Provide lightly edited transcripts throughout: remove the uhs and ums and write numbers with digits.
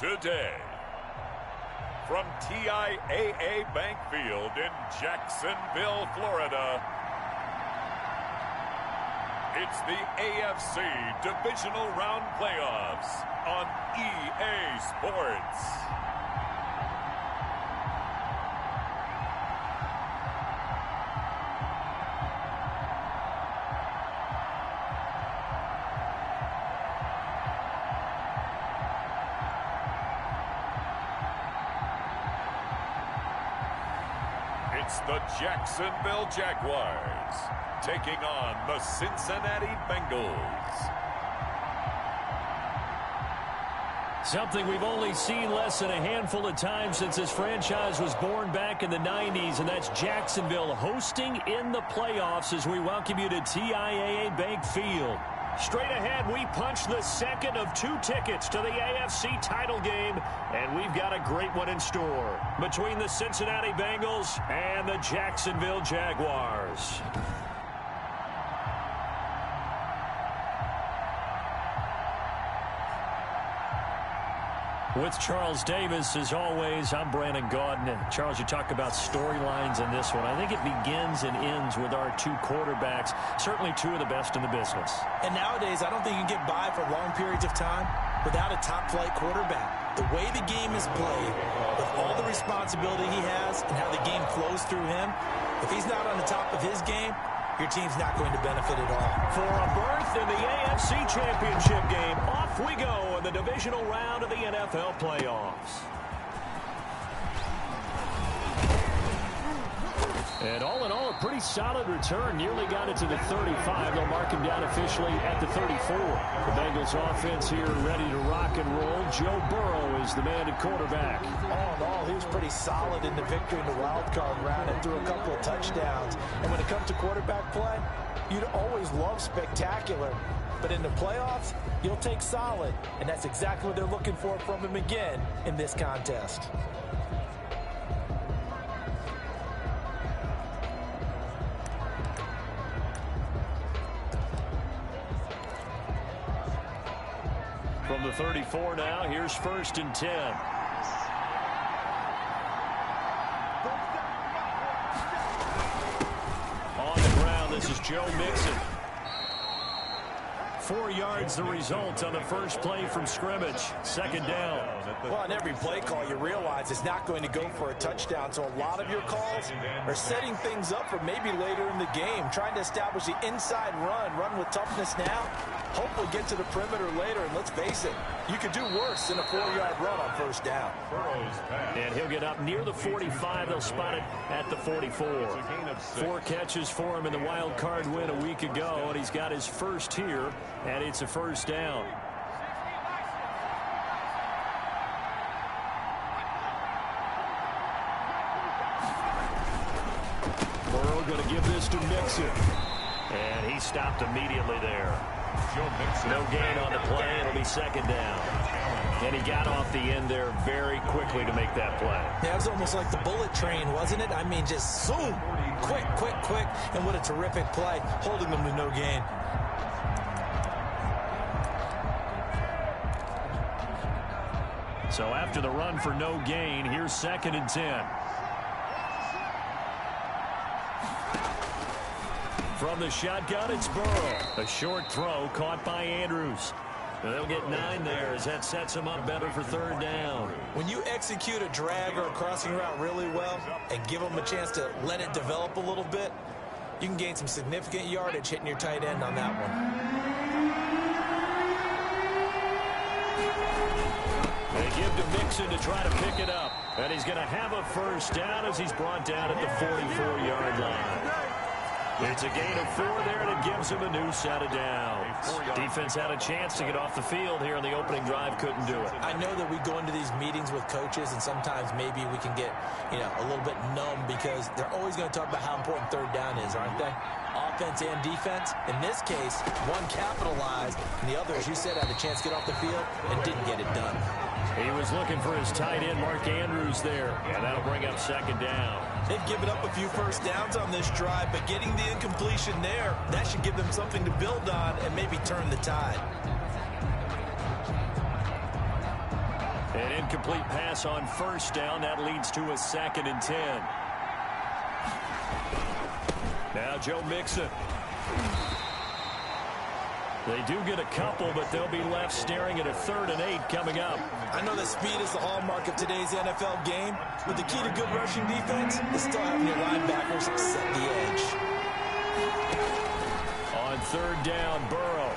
today. From TIAA Bank Field in Jacksonville, Florida, it's the AFC Divisional Round Playoffs on EA Sports. It's the Jacksonville Jaguars taking on the Cincinnati Bengals. Something we've only seen less than a handful of times since this franchise was born back in the 90s, and that's Jacksonville hosting in the playoffs as we welcome you to TIAA Bank Field. Straight ahead, we punch the second of 2 tickets to the AFC title game, and we've got a great one in store between the Cincinnati Bengals and the Jacksonville Jaguars. With Charles Davis, as always, I'm Brandon Gaudin. Charles, you talk about storylines in this one. I think it begins and ends with our 2 quarterbacks, certainly 2 of the best in the business. And nowadays, I don't think you can get by for long periods of time without a top-flight quarterback. The way the game is played, with all the responsibility he has and how the game flows through him, if he's not on the top of his game, your team's not going to benefit at all. For a berth in the AFC Championship game, off we go in the divisional round of the NFL playoffs. And all in all, a pretty solid return. Nearly got it to the 35. They'll mark him down officially at the 34. The Bengals offense here ready to rock and roll. Joe Burrow is the man at quarterback. All in all, he was pretty solid in the victory in the wild card round and threw a couple of touchdowns. And when it comes to quarterback play, you'd always love spectacular. But in the playoffs, you'll take solid. And that's exactly what they're looking for from him again in this contest. From the 34 now, here's 1st and 10. On the ground, this is Joe Mixon. 4 yards the result on the first play from scrimmage. 2nd down. Well, on every play call, you realize it's not going to go for a touchdown. So a lot of your calls are setting things up for maybe later in the game, trying to establish the inside run with toughness now. Hopefully get to the perimeter later, and let's face it, you could do worse than a 4-yard run on 1st down. And he'll get up near the 45. They'll spot it at the 44. 4 catches for him in the wild card win a week ago, and he's got his first here, and it's a 1st down. Burrow going to give this to Mixon, and he stopped immediately there. No gain on the play. It'll be 2nd down. And he got off the end there very quickly to make that play. Yeah, it was almost like the bullet train, wasn't it? I mean, just zoom, quick, and what a terrific play, holding them to no gain. So after the run for no gain, here's 2nd and 10. From the shotgun, it's Burrow. A short throw caught by Andrews. And they'll get 9 there as that sets them up better for 3rd down. When you execute a drag or a crossing route really well and give them a chance to let it develop a little bit, you can gain some significant yardage hitting your tight end on that one. They give to Mixon to try to pick it up. And he's going to have a 1st down as he's brought down at the 44-yard line. It's a gain of 4 there, and it gives him a new set of downs. Defense had a chance to get off the field here in the opening drive, couldn't do it. I know that we go into these meetings with coaches, and sometimes maybe we can get, a little bit numb because they're always going to talk about how important 3rd down is, aren't they? Offense and defense. In this case, one capitalized, and the other, as you said, had a chance to get off the field and didn't get it done. He was looking for his tight end, Mark Andrews, there. And that'll bring up 2nd down. They've given up a few 1st downs on this drive, but getting the incompletion there, that should give them something to build on and maybe turn the tide. An incomplete pass on first down. That leads to a 2nd and 10. Now Joe Mixon. They do get a couple, but they'll be left staring at a 3rd and 8 coming up. I know that speed is the hallmark of today's NFL game, but the key to good rushing defense is still having your linebackers set the edge. On 3rd down, Burrow.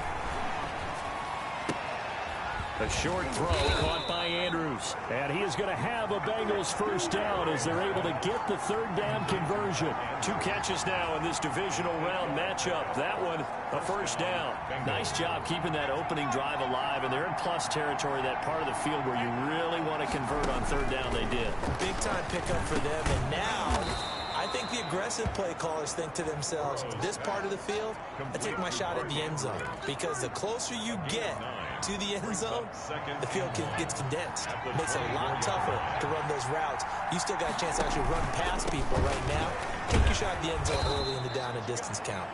A short throw caught by Andrews. And he is going to have a Bengals first down as they're able to get the 3rd down conversion. 2 catches now in this divisional round matchup. That one, a first down. Nice job keeping that opening drive alive. And they're in plus territory, that part of the field where you really want to convert on 3rd down. They did. Big time pickup for them. And now I think the aggressive play callers think to themselves, this part of the field, I take my shot at the end zone. Because the closer you get to the end zone, the field gets condensed. It makes it a lot tougher to run those routes. You still got a chance to actually run past people right now. Take your shot at the end zone early in the down and distance count.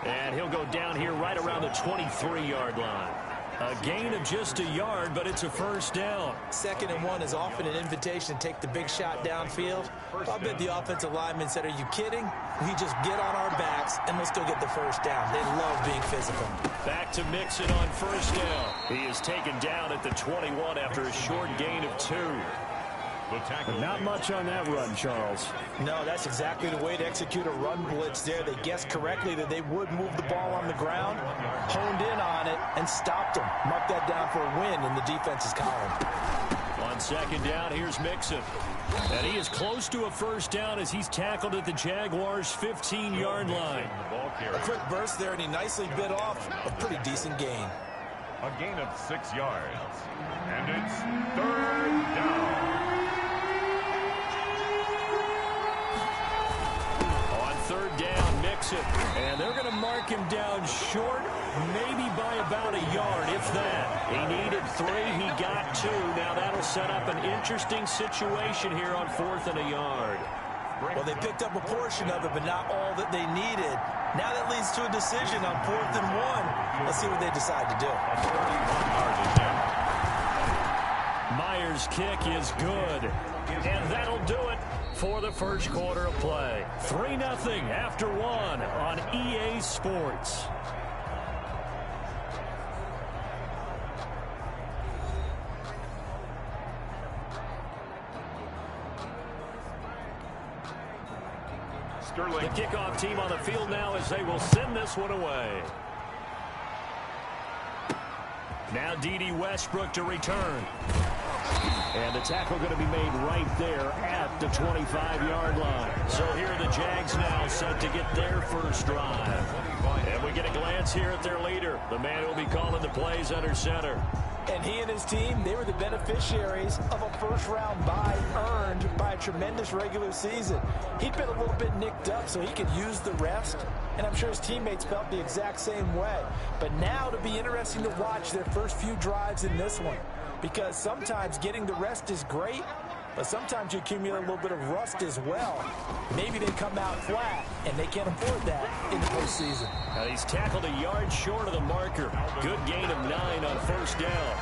And he'll go down here right around the 23-yard line. A gain of just a yard, but it's a first down. 2nd and 1 is often an invitation to take the big shot downfield. I'll bet the offensive lineman said, are you kidding? We just get on our backs and let's go get the first down. They love being physical. Back to Mixon on first down. He is taken down at the 21 after a short gain of 2. But not much on that run, Charles. No, that's exactly the way to execute a run blitz there. They guessed correctly that they would move the ball on the ground, honed in on it, and stopped them. Mark that down for a win in the defense's column. On 2nd down, here's Mixon. And he is close to a first down as he's tackled at the Jaguars' 15-yard line. A quick burst there, and he nicely bit off a pretty decent gain. A gain of 6 yards. And it's 3rd down. 3rd down, Mixon. And they're going to mark him down short, maybe by about a yard, if that. He needed 3, he got 2. Now that'll set up an interesting situation here on 4th and a yard. Well, they picked up a portion of it, but not all that they needed. Now that leads to a decision on 4th and 1. Let's see what they decide to do. Myers' kick is good. And that'll do it for the first quarter of play. 3-0 after 1 on EA Sports. The kickoff team on the field now as they will send this one away. Now D.D. Westbrook to return. And the tackle going to be made right there at the 25-yard line. So here are the Jags now set to get their first drive. And we get a glance here at their leader, the man who will be calling the plays under center. And he and his team, they were the beneficiaries of a first-round bye earned by a tremendous regular season. He'd been a little bit nicked up, so he could use the rest. And I'm sure his teammates felt the exact same way. But now it'll be interesting to watch their first few drives in this one. Because sometimes getting the rest is great, but sometimes you accumulate a little bit of rust as well. Maybe they come out flat, and they can't afford that in the postseason. And he's tackled a yard short of the marker. Good gain of 9 on first down.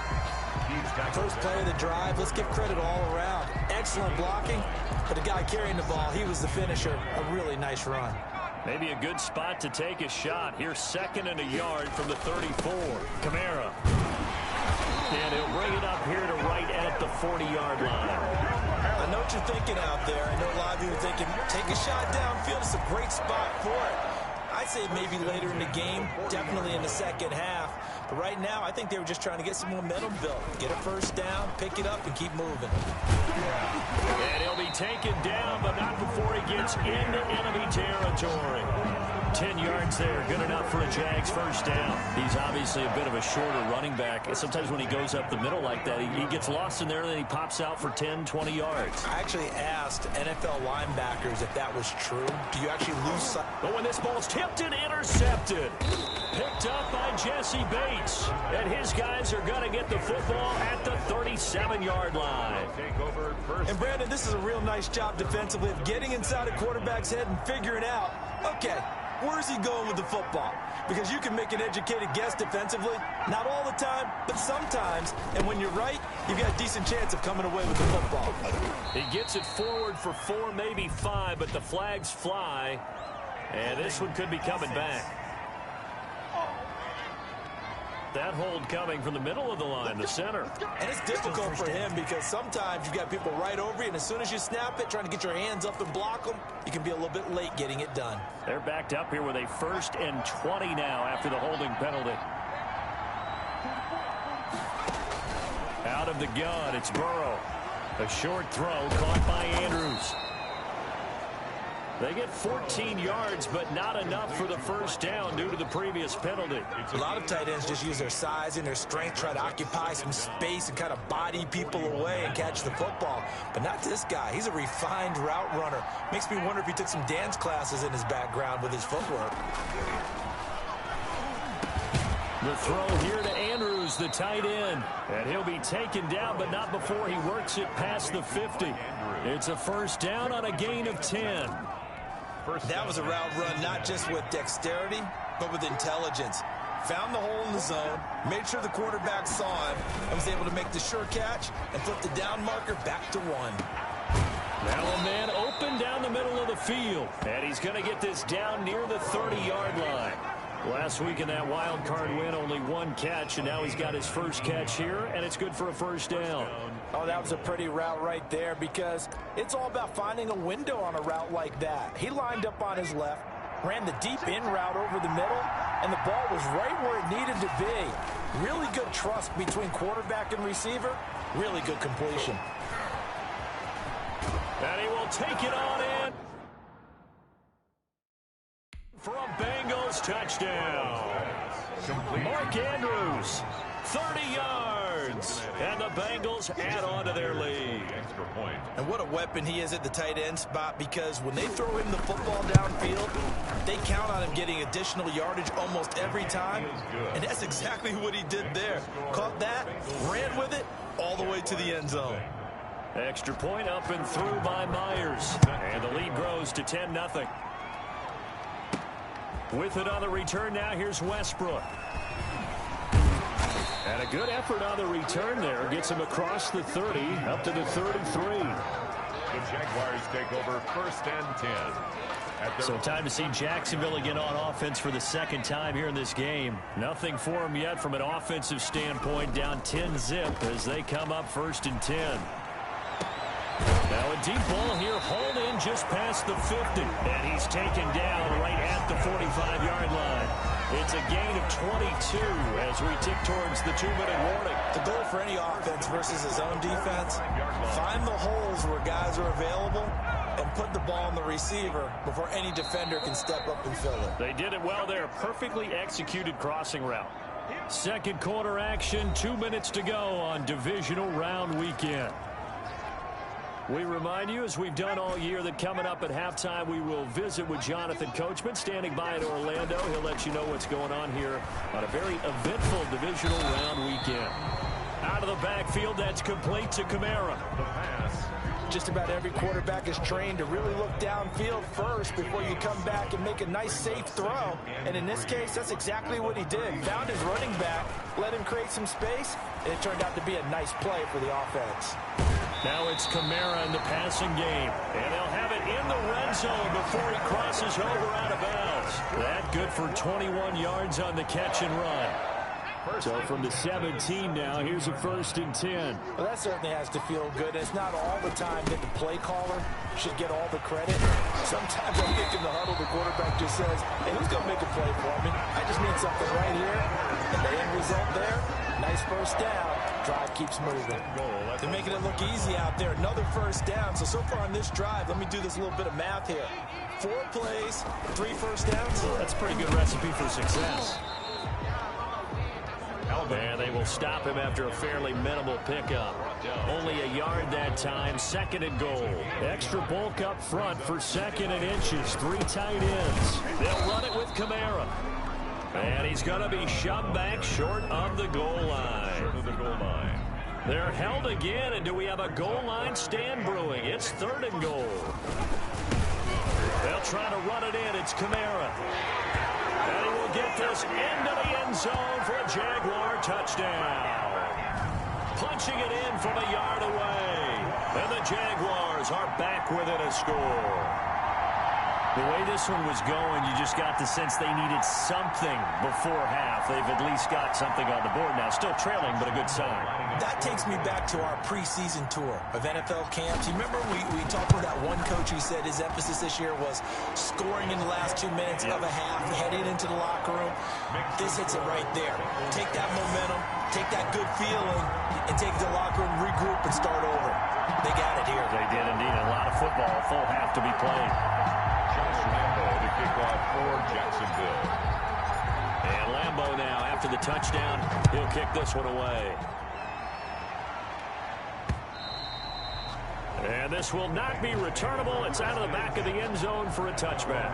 First play of the drive, let's give credit all around. Excellent blocking, but the guy carrying the ball, he was the finisher. A really nice run. Maybe a good spot to take a shot. Here's 2nd and a yard from the 34. Kamara. And he'll bring it up here to right at the 40-yard line. I know what you're thinking out there. I know a lot of you are thinking, take a shot downfield. It's a great spot for it. I'd say maybe later in the game, definitely in the second half. But right now, I think they were just trying to get some momentum built. Get a first down, pick it up, and keep moving. And he'll be taken down, but not before he gets into enemy territory. 10 yards there, good enough for a Jags first down. He's obviously a bit of a shorter running back. Sometimes when he goes up the middle like that, he gets lost in there, and then he pops out for 10, 20 yards. I actually asked NFL linebackers if that was true. Do you actually lose sight? But when this ball's tipped and intercepted, picked up by Jesse Bates. And his guys are going to get the football at the 37-yard line. And Brandon, this is a real nice job defensively of getting inside a quarterback's head and figuring out, okay, Where's he going with the football? Because you can make an educated guess defensively. Not all the time, but sometimes. And when you're right, you've got a decent chance of coming away with the football. He gets it forward for 4, maybe 5, but the flags fly. And this one could be coming back. That hold coming from the middle of the line, the center. And it's difficult for him because sometimes you've got people right over you, and as soon as you snap it, trying to get your hands up and block them, you can be a little bit late getting it done. They're backed up here with a 1st and 20 now after the holding penalty. Out of the gun, it's Burrow. A short throw caught by Andrews. They get 14 yards, but not enough for the 1st down due to the previous penalty. A lot of tight ends just use their size and their strength, try to occupy some space and kind of body people away and catch the football. But not this guy. He's a refined route runner. Makes me wonder if he took some dance classes in his background with his footwork. The throw here to Andrews, the tight end. And he'll be taken down, but not before he works it past the 50. It's a 1st down on a gain of 10. That was a route run not just with dexterity, but with intelligence. Found the hole in the zone, made sure the quarterback saw him, and was able to make the sure catch and flip the down marker back to 1. Now a man open down the middle of the field. And he's going to get this down near the 30-yard line. Last week in that wild card win, only 1 catch, and now he's got his 1st catch here, and it's good for a 1st down. Oh, that was a pretty route right there because it's all about finding a window on a route like that. He lined up on his left, ran the deep in route over the middle, and the ball was right where it needed to be. Really good trust between quarterback and receiver. Really good completion. And he will take it on in for a Bengals touchdown. Mark Andrews, 30 yards, and the Bengals add on to their lead. And what a weapon he is at the tight end spot, because when they throw him the football downfield, they count on him getting additional yardage almost every time. And that's exactly what he did there. Caught that, ran with it, all the way to the end zone. Extra point up and through by Myers. And the lead grows to 10-0. With it on the return now, here's Westbrook. And a good effort on the return there. Gets him across the 30, up to the 33. The Jaguars take over 1st and 10. So time to see Jacksonville again on offense for the 2nd time here in this game. Nothing for them yet from an offensive standpoint. Down 10-zip as they come up 1st and 10. Now a deep ball here, hauled in just past the 50. And he's taken down right at the 45-yard line. It's a gain of 22 as we tick towards the 2-minute warning. The goal for any offense versus his own defense, find the holes where guys are available and put the ball on the receiver before any defender can step up and fill it. They did it well there. Perfectly executed crossing route. 2nd quarter action, 2 minutes to go on divisional round weekend. We remind you, as we've done all year, that coming up at halftime, we will visit with Jonathan Coachman, standing by in Orlando. He'll let you know what's going on here on a very eventful divisional round weekend. Out of the backfield, that's complete to Kamara. The pass. Just about every quarterback is trained to really look downfield first before you come back and make a nice, safe throw. And in this case, that's exactly what he did. Found his running back, let him create some space, and it turned out to be a nice play for the offense. Now it's Kamara in the passing game. And they'll have it in the red zone before he crosses over out of bounds. That good for 21 yards on the catch and run. So from the 17 now, here's a 1st and 10. Well, that certainly has to feel good. It's not all the time that the play caller should get all the credit. Sometimes I think in the huddle, the quarterback just says, hey, who's going to make a play for me? I just need something right here. And the end result there, nice 1st down. Drive keeps moving. They're making it look easy out there. Another 1st down. So far on this drive, let me do this little bit of math here. 4 plays, 3 1st downs. That's a pretty good recipe for success. And they will stop him after a fairly minimal pickup. Only a yard that time, 2nd and goal. Extra bulk up front for 2nd and inches. 3 tight ends. They'll run it with Kamara. And he's going to be shoved back short of the goal line. They're held again, and do we have a goal line stand brewing? It's 3rd and goal. They'll trying to run it in. It's Kamara. And he will get this into the end zone for a Jaguar touchdown. Punching it in from a yard away. And the Jaguars are back within a score. The way this one was going, you just got the sense they needed something before half. They've at least got something on the board now. Still trailing, but a good sign. That takes me back to our preseason tour of NFL camps. You remember we talked with that one coach who said his emphasis this year was scoring in the last 2 minutes of a half, heading into the locker room. This hits it right there. Take that momentum, take that good feeling, and take it to the locker room, regroup, and start over. They got it here. They did indeed. A lot of football, a full half to be played. Lambo to kick off for Jacksonville. And Lambo now, after the touchdown, he'll kick this one away. And this will not be returnable. It's out of the back of the end zone for a touchback.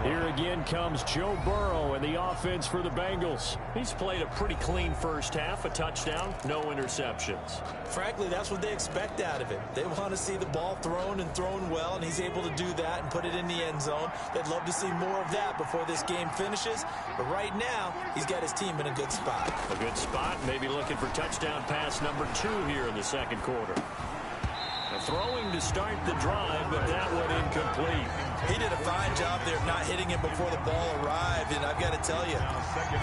Here again comes Joe Burrow and the offense for the Bengals. He's played a pretty clean first half, a touchdown, no interceptions. Frankly, that's what they expect out of it. They want to see the ball thrown and thrown well, and he's able to do that and put it in the end zone. They'd love to see more of that before this game finishes. But right now, he's got his team in a good spot. A good spot, maybe looking for touchdown pass number 2 here in the second quarter. Throwing to start the drive, but that one incomplete. He did a fine job there of not hitting him before the ball arrived, and I've got to tell you,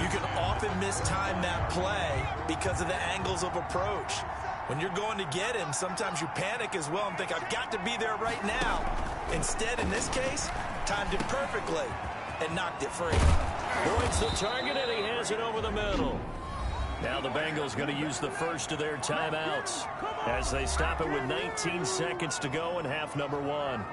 you can often mistime that play because of the angles of approach. When you're going to get him, sometimes you panic as well and think, I've got to be there right now. Instead, in this case, timed it perfectly and knocked it free. Points the target, and he has it over the middle. Now the Bengals going to use the first of their timeouts as they stop it with 19 seconds to go in half number 1.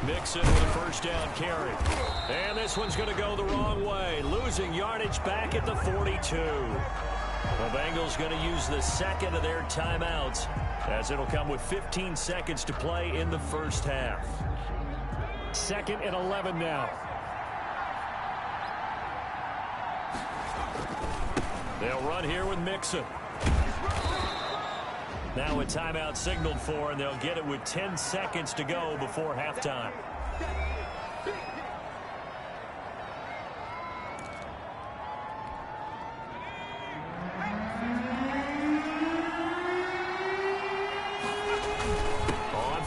Mixon with a first down carry. And this one's going to go the wrong way, losing yardage back at the 42. The Bengals going to use the second of their timeouts as it'll come with 15 seconds to play in the first half. 2nd and 11 now. They'll run here with Mixon. Now a timeout signaled for, and they'll get it with 10 seconds to go before halftime.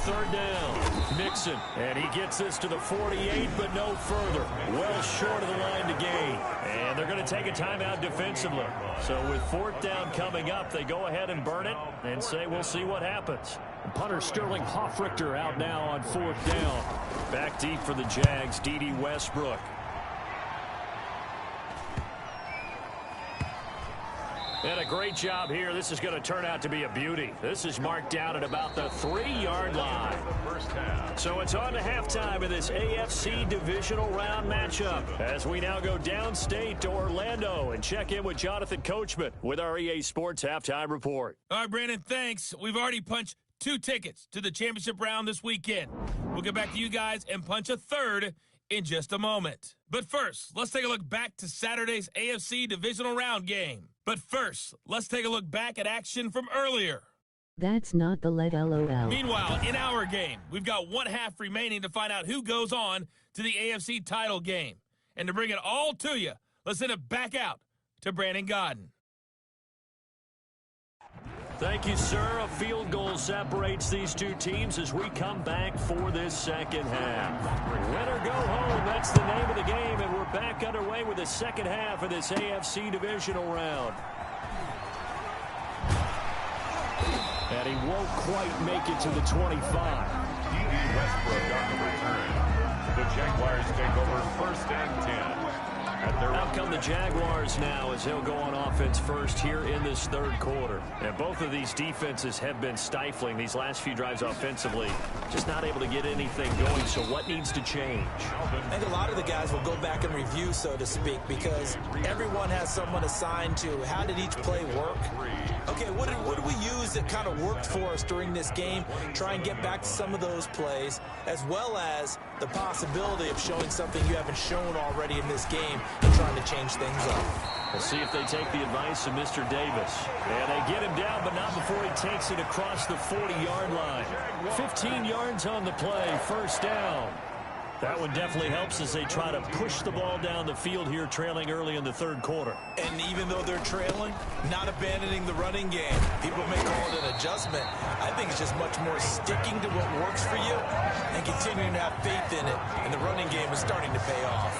Third down, Mixon, and he gets this to the 48, but no further. Well short of the line to gain. And they're going to take a timeout defensively. So with 4th down coming up, they go ahead and burn it and say we'll see what happens. Punter Sterling Hoffrichter out now on 4th down. Back deep for the Jags, D.D. Westbrook. And a great job here. This is going to turn out to be a beauty. This is marked down at about the 3-yard line. So it's on to halftime in this AFC divisional round matchup as we now go downstate to Orlando and check in with Jonathan Coachman with our EA Sports Halftime Report. All right, Brandon, thanks. We've already punched 2 tickets to the championship round this weekend. We'll get back to you guys and punch a 3rd in just a moment. But first, let's take a look back to Saturday's AFC divisional round game. But first, let's take a look back at action from earlier. That's not the lead LOL. Meanwhile, in our game, we've got 1 half remaining to find out who goes on to the AFC title game. And to bring it all to you, let's send it back out to Brandon Godden. Thank you, sir. A field goal separates these 2 teams as we come back for this second half. Win or go home, that's the name of the game, and we're back underway with the second half of this AFC divisional round. And he won't quite make it to the 25. D.D. Westbrook on the return. The Jaguars take over 1st and 10. Out come the Jaguars now as he'll go on offense first here in this 3rd quarter. And both of these defenses have been stifling these last few drives offensively. Just not able to get anything going, so what needs to change? I think a lot of the guys will go back and review, so to speak, because everyone has someone assigned to how did each play work. Okay, what did we use that kind of worked for us during this game? Try and get back to some of those plays, as well as the possibility of showing something you haven't shown already in this game and trying to change things up. We'll see if they take the advice of Mr. Davis. And they get him down, but not before he takes it across the 40-yard line. 15 yards on the play, first down. That one definitely helps as they try to push the ball down the field here, trailing early in the third quarter. And even though they're trailing, not abandoning the running game. People may call it an adjustment. I think it's just much more sticking to what works for you and continuing to have faith in it. And the running game is starting to pay off.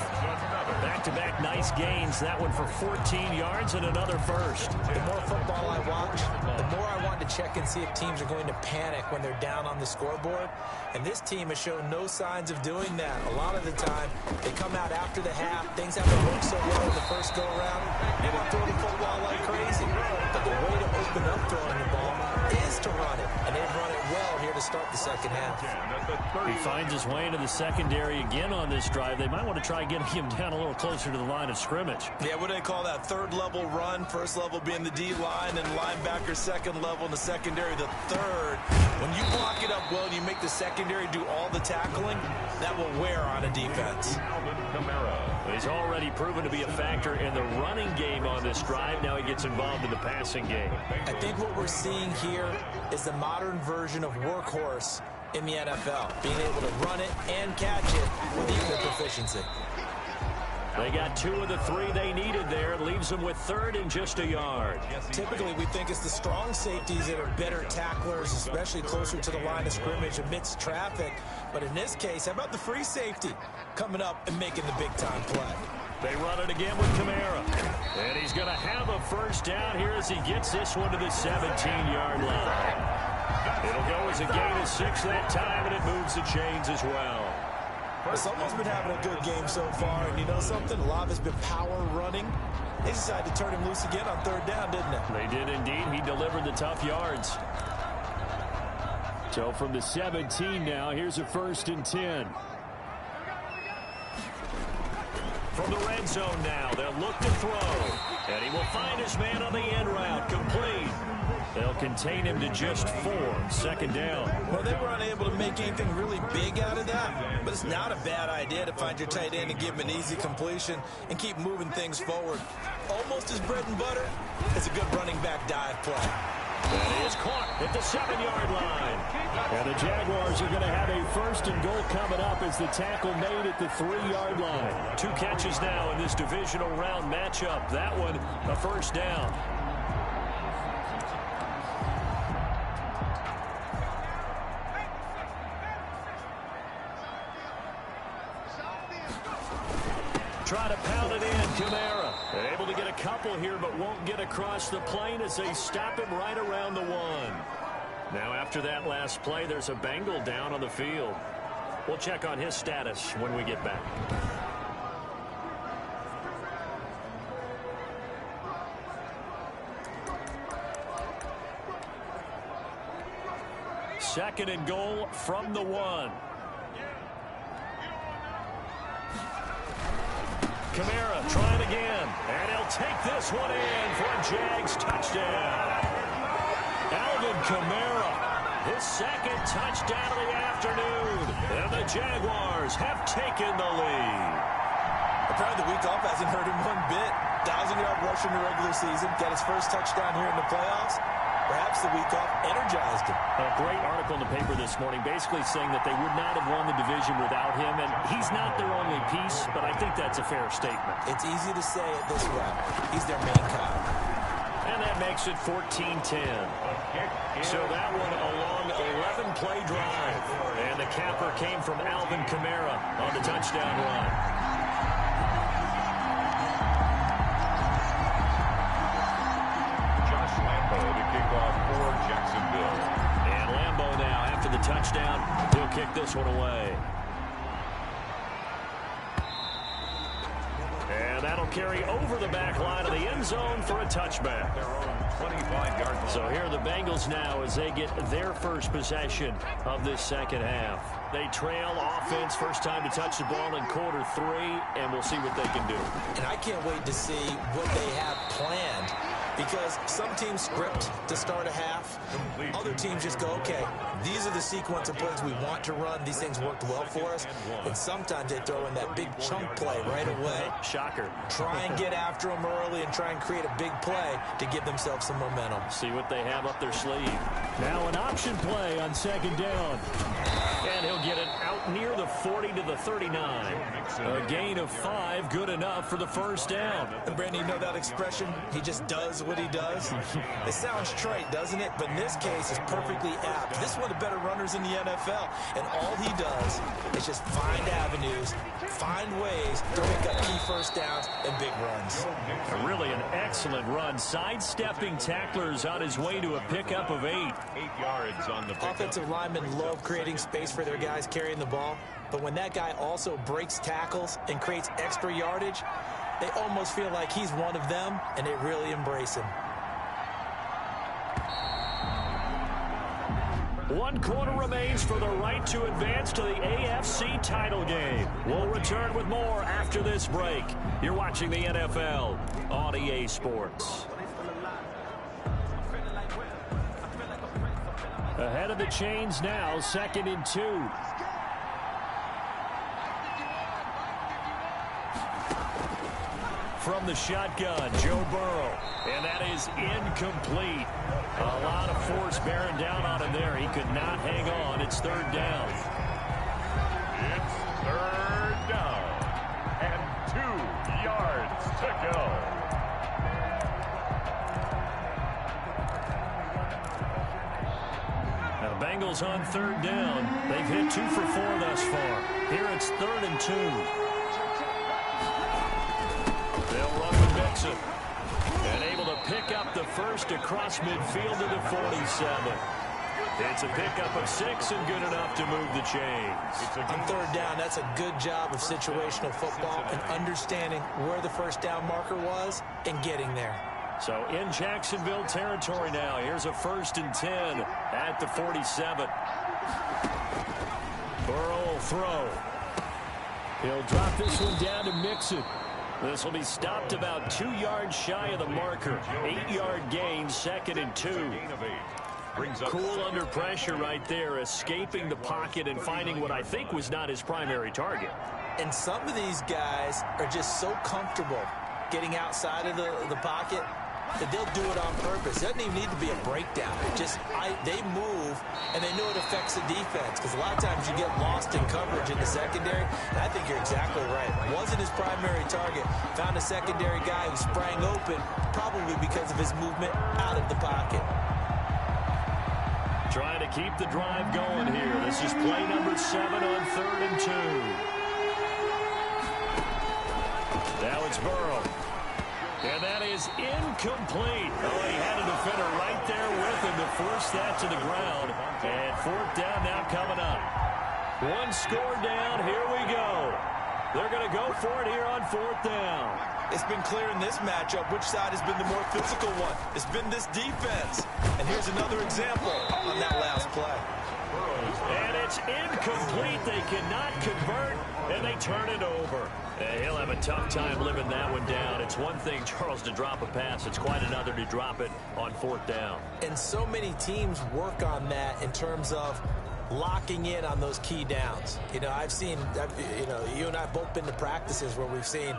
Back-to-back nice gains. That one for 14 yards and another first. The more football I watch, the more I want to check and see if teams are going to panic when they're down on the scoreboard. And this team has shown no signs of doing that. A lot of the time, they come out after the half. Things haven't worked so well in the first go-around. They will throw the football like crazy. But the way to open up throwing the ball is to run it. And they've run it well here to start the second half. He finds his way into the secondary again on this drive. They might want to try getting him down a little closer to the line of scrimmage. Yeah, what do they call that? Third level run. First level being the D-line, and linebacker second level in the secondary, the third. When you block it up well and you make the secondary do all the tackling, that will wear on a defense. He's already proven to be a factor in the running game on this drive. Now he gets involved in the passing game. I think what we're seeing here is the modern version of workhorse in the NFL, being able to run it and catch it with equal proficiency. They got 2 of the 3 they needed there. It leaves them with third and just a yard. Typically, we think it's the strong safeties that are better tacklers, especially closer to the line of scrimmage amidst traffic. But in this case, how about the free safety coming up and making the big-time play? They run it again with Kamara. And he's going to have a first down here as he gets this one to the 17-yard line. It'll go as a gain of 6 that time, and it moves the chains as well. Someone's been having a good game so far, and you know something? A lot of it's been power running. They decided to turn him loose again on third down, didn't they? They did indeed. He delivered the tough yards. So from the 17 now, here's a 1st and 10. From the red zone now, they'll look to throw. And he will find his man on the end route, complete. They'll contain him to just 4, second down. Well, they were unable to make anything really big out of that, but it's not a bad idea to find your tight end and give him an easy completion and keep moving things forward. Almost as bread and butter as a good running back dive play. And he is caught at the 7-yard line. And the Jaguars are going to have a 1st and goal coming up as the tackle made at the 3-yard line. 2 catches now in this divisional round matchup. That one, a first down. Try to pound it in, Kamara. Able to get a couple here, but won't get across the plane as they stop him right around the 1. Now after that last play, there's a Bengal down on the field. We'll check on his status when we get back. Second and goal from the 1. Kamara trying again, and he'll take this one in for a Jags touchdown. Alvin Kamara, his 2nd touchdown of the afternoon, and the Jaguars have taken the lead. Apparently the week off hasn't hurt him one bit. 1,000-yard rush in the regular season, got his first touchdown here in the playoffs. Perhaps the week off energized him. A great article in the paper this morning basically saying that they would not have won the division without him, and he's not their only piece, but I think that's a fair statement. It's easy to say it this way. He's their main cog. And that makes it 14-10. So that one a long 11-play drive. And the capper came from Alvin Kamara on the touchdown run. Touchdown. He'll kick this one away. And that'll carry over the back line of the end zone for a touchback. So here are the Bengals now as they get their first possession of this second half. They trail offense, first time to touch the ball in quarter 3, and we'll see what they can do. And I can't wait to see what they have planned Because some teams script to start a half. Other teams just go, okay, these are the sequence of plays we want to run. These things worked well for us. And sometimes they throw in that big chunk play right away. Shocker. Try and get after them early and try and create a big play to give themselves some momentum. See what they have up their sleeve. Now an option play on second down. And he'll get it out near the 40 to the 39. A gain of 5, good enough for the first down. And Brandon, you know that expression? He just does what he does. It sounds trite, doesn't it? But in this case, it's perfectly apt. This is one of the better runners in the NFL. And all he does is just find avenues, find ways to pick up key first downs and big runs. Really an excellent run. Sidestepping tacklers on his way to a pickup of 8. 8 yards on the pickup. Offensive linemen love creating space for their guys carrying the ball. But when that guy also breaks tackles and creates extra yardage, they almost feel like he's one of them, and they really embrace him. 1 quarter remains for the right to advance to the AFC title game. We'll return with more after this break. You're watching the NFL on EA Sports. Ahead of the chains now, 2nd and 2. From the shotgun, Joe Burrow. And that is incomplete. A lot of force bearing down on him there. He could not hang on. It's 3rd down. It's 3rd down. And 2 yards to go. Now, Bengals on 3rd down. They've hit 2 for 4 thus far. Here it's 3rd and 2. They'll run with Mixon. And able to pick up the first across midfield to the 47. It's a pickup of 6 and good enough to move the chains. On 3rd down, that's a good job of situational football and understanding where the first down marker was and getting there. So in Jacksonville territory now. Here's a 1st and 10 at the 47. Burrow will throw. He'll drop this one down to Mixon. This will be stopped about 2 yards shy of the marker. 8-yard gain, 2nd and 2. Cool under pressure right there, escaping the pocket and finding what I think was not his primary target. And some of these guys are just so comfortable getting outside of the pocket that they'll do it on purpose. It doesn't even need to be a breakdown. They move, and they know it affects the defense, because a lot of times you get lost in coverage in the secondary, and I think you're exactly right. Wasn't his primary target. Found a secondary guy who sprang open, probably because of his movement out of the pocket. Trying to keep the drive going here. This is play number 7 on 3rd and 2. Now it's Burrow. And that is incomplete. Oh, he had a defender right there with him to force that to the ground. And 4th down now coming up. 1 score down. Here we go. They're going to go for it here on 4th down. It's been clear in this matchup which side has been the more physical one. It's been this defense. And here's another example on that last play. And it's incomplete. They cannot convert, and they turn it over. He'll have a tough time living that one down. It's one thing, Charles, to drop a pass. It's quite another to drop it on 4th down. And so many teams work on that in terms of locking in on those key downs. You know, you and I have both been to practices where we've seen,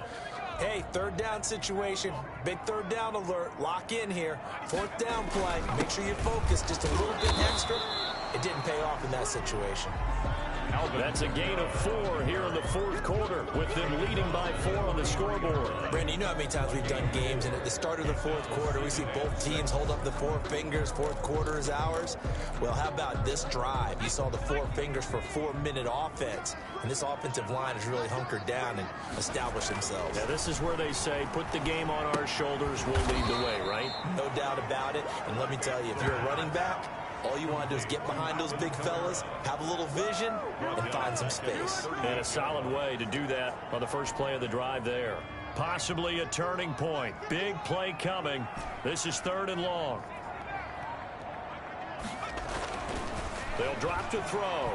hey, 3rd down situation, big 3rd down alert, lock in here, 4th down play, make sure you're focused just a little bit extra. It didn't pay off in that situation. That's a gain of 4 here in the 4th quarter, with them leading by 4 on the scoreboard. Brandon, you know how many times we've done games, and at the start of the 4th quarter, we see both teams hold up the 4 fingers, 4th quarter is ours. Well, how about this drive? You saw the 4 fingers for 4-minute offense, and this offensive line has really hunkered down and established themselves. Now, this is where they say, put the game on our shoulders, we'll lead the way, right? No doubt about it, and let me tell you, if you're a running back, all you want to do is get behind those big fellas, have a little vision, and find some space. And a solid way to do that on the first play of the drive there. Possibly a turning point. Big play coming. This is 3rd and long. They'll drop to throw.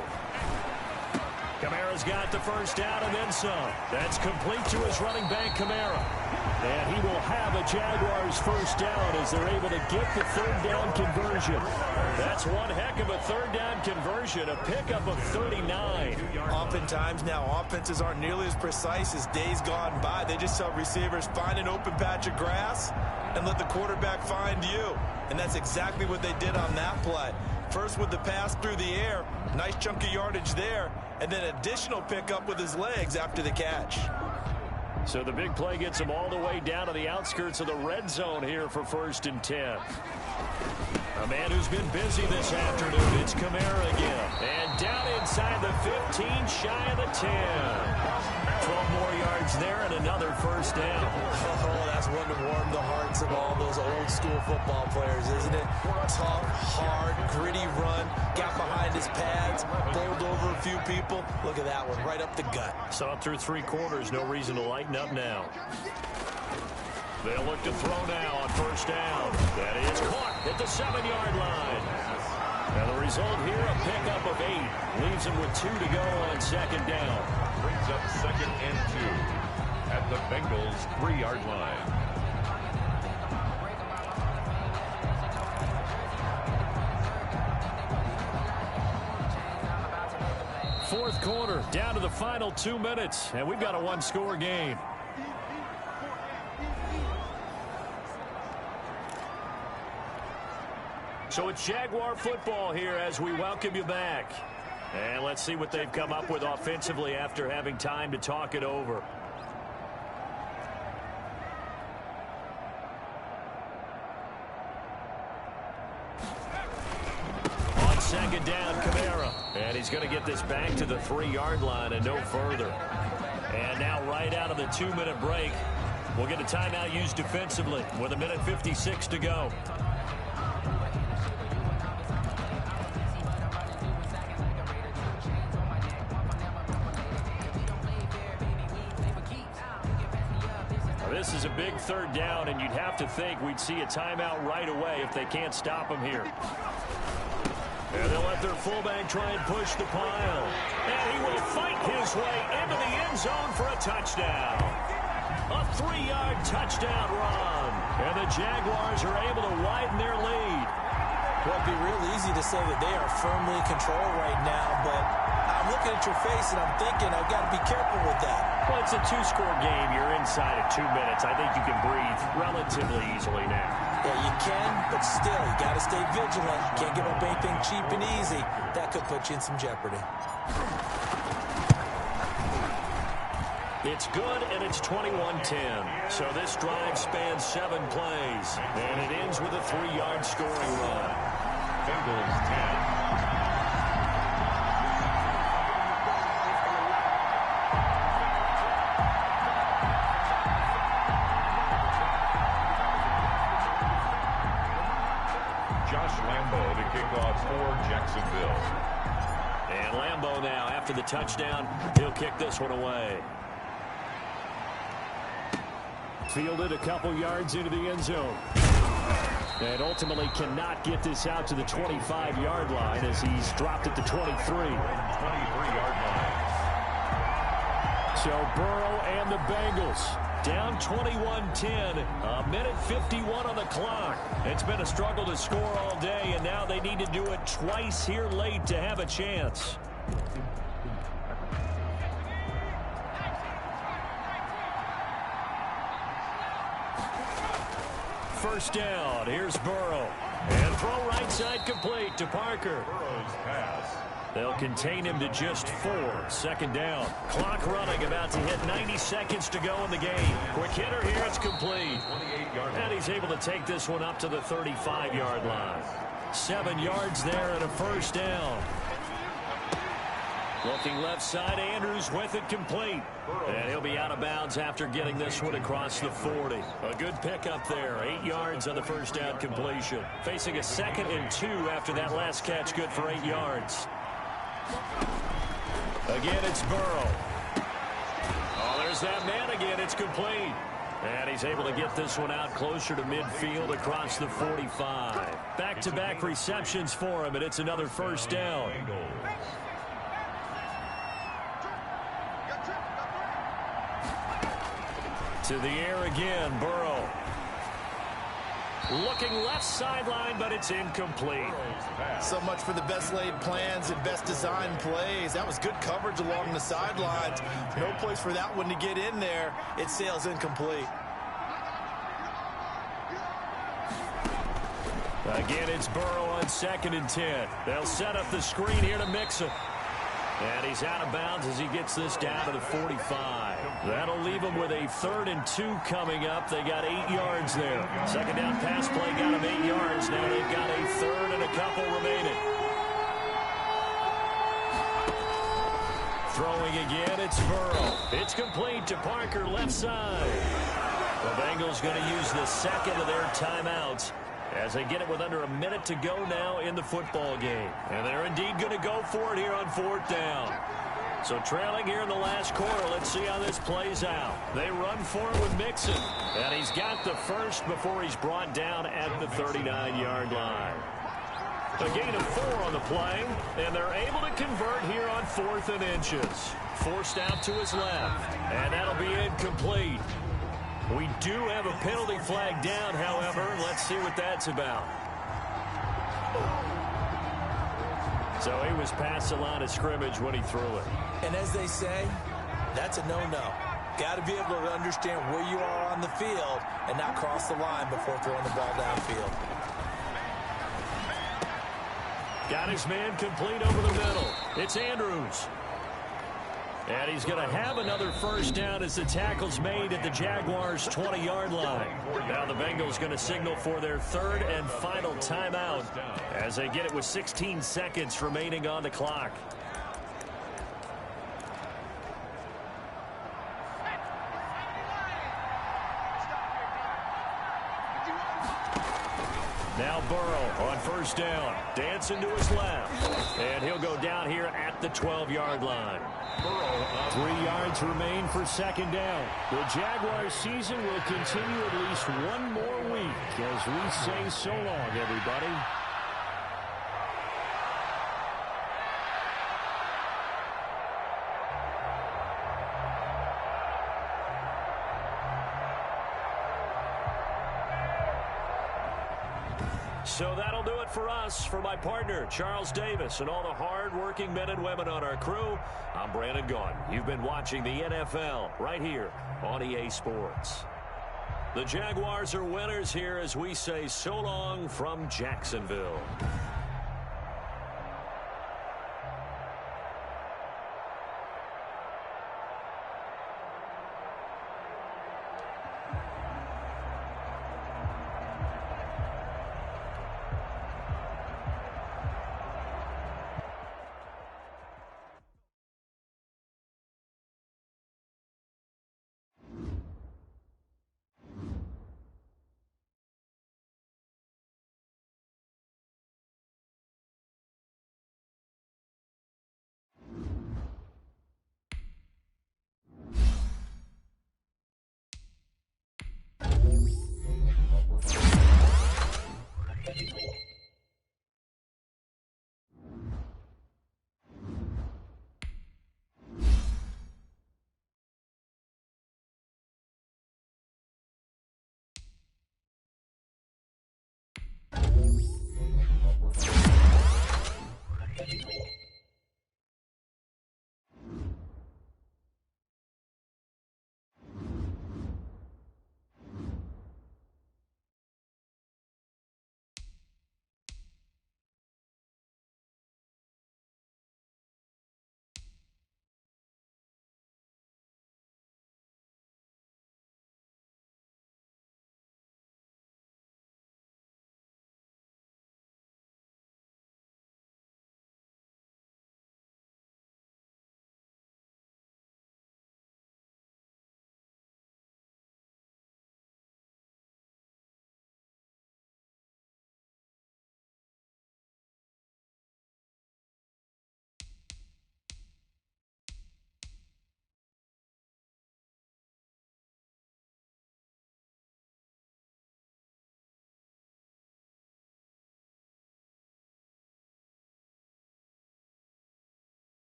Kamara's got the first down and then some. That's complete to his running back, Kamara. And he will have a Jaguars first down as they're able to get the third down conversion. That's one heck of a third down conversion, a pickup of 39. Oftentimes now, offenses aren't nearly as precise as days gone by. They just tell receivers, find an open patch of grass and let the quarterback find you. And that's exactly what they did on that play. First with the pass through the air, nice chunk of yardage there, and then additional pickup with his legs after the catch. So the big play gets him all the way down to the outskirts of the red zone here for 1st and 10. A man who's been busy this afternoon, it's Kamara again. And down inside the 15, shy of the 10. 12 more yards there and another first down. Oh, that's one to warm the hearts of all those old school football players, isn't it? Tough, hard, gritty run, got behind his pads, bowled over a few people. Look at that one, right up the gut. Saw it through 3 quarters, no reason to lighten up now. They'll look to throw now on first down. That is caught at the 7-yard line. And the result here, a pickup of 8. Leaves him with 2 to go on second down. Brings up 2nd and 2 at the Bengals' 3-yard line. Fourth quarter, down to the final 2 minutes, and we've got a 1-score game. So it's Jaguar football here as we welcome you back. And let's see what they've come up with offensively after having time to talk it over. On second down, Kamara. And he's going to get this back to the 3-yard line and no further. And now right out of the 2-minute break, we'll get a timeout used defensively with 1:56 to go. This is a big third down, and you'd have to think we'd see a timeout right away if they can't stop him here. And they'll let their fullback try and push the pile. And he will fight his way into the end zone for a touchdown. A 3-yard touchdown run. And the Jaguars are able to widen their lead. Well, it'd be real easy to say that they are firmly in control right now, but I'm looking at your face and I'm thinking I've got to be careful with that. Well, it's a 2-score game. You're inside of 2 minutes. I think you can breathe relatively easily now. Yeah, you can, but still, you got to stay vigilant. Can't give up anything cheap and easy. That could put you in some jeopardy. It's good, and it's 21-10. So this drive spans 7 plays, and it ends with a 3-yard scoring run. Bengals 10. Jacksonville. And Lambeau now, after the touchdown, he'll kick this one away. Fielded a couple yards into the end zone. And ultimately cannot get this out to the 25-yard line as he's dropped at the 23. 23-yard line. So Burrow and the Bengals down 21-10, 1:51 on the clock. It's been a struggle to score all day, and now they need to do it twice here late to have a chance. First down, here's Burrow. And throw right side complete to Parker. Burrow's pass. They'll contain him to just 4. Second down. Clock running, about to hit 90 seconds to go in the game. Quick hitter here, it's complete. And he's able to take this one up to the 35-yard line. 7 yards there and a first down. Looking left side, Andrews with it complete. And he'll be out of bounds after getting this one across the 40. A good pickup there. 8 yards on the first down completion. Facing a 2nd and 2 after that last catch, good for 8 yards. Again, it's Burrow. Oh, there's that man again. It's complete. And he's able to get this one out closer to midfield across the 45. Back-to-back receptions for him, and it's another first down. To the air again, Burrow. Looking left sideline, but it's incomplete. So much for the best laid plans and best designed plays. That was good coverage along the sidelines. No place for that one to get in there. It sails incomplete. Again, it's Burrow on 2nd and 10. They'll set up the screen here to Mixon. And he's out of bounds as he gets this down to the 45. That'll leave him with a 3rd and 2 coming up. They got 8 yards there. Second down pass play got him 8 yards. Now they've got a 3rd and a couple remaining. Throwing again, it's Burrow. It's complete to Parker, left side. The Bengals going to use the second of their timeouts as they get it with under a minute to go now in the football game. And they're indeed going to go for it here on 4th down. So trailing here in the last quarter, let's see how this plays out. They run for it with Mixon. And he's got the first before he's brought down at the 39-yard line. A gain of 4 on the play, and they're able to convert here on 4th and inches. Forced out to his left, and that'll be incomplete. We do have a penalty flag down, however. Let's see what that's about. So he was past the line of scrimmage when he threw it. And as they say, that's a no-no. Got to be able to understand where you are on the field and not cross the line before throwing the ball downfield. Got his man complete over the middle. It's Andrews. And he's going to have another first down as the tackle's made at the Jaguars' 20-yard line. Now the Bengals going to signal for their 3rd and final timeout as they get it with 16 seconds remaining on the clock. Now Burrow on first down. Dancing to his left. And he'll go down here at the 12-yard line. 3 yards remain for 2nd down. The Jaguars season will continue at least one more week as we say so long, everybody. So that'll do it for us. For my partner, Charles Davis, and all the hard-working men and women on our crew, I'm Brandon Gaudin. You've been watching the NFL right here on EA Sports. The Jaguars are winners here as we say so long from Jacksonville.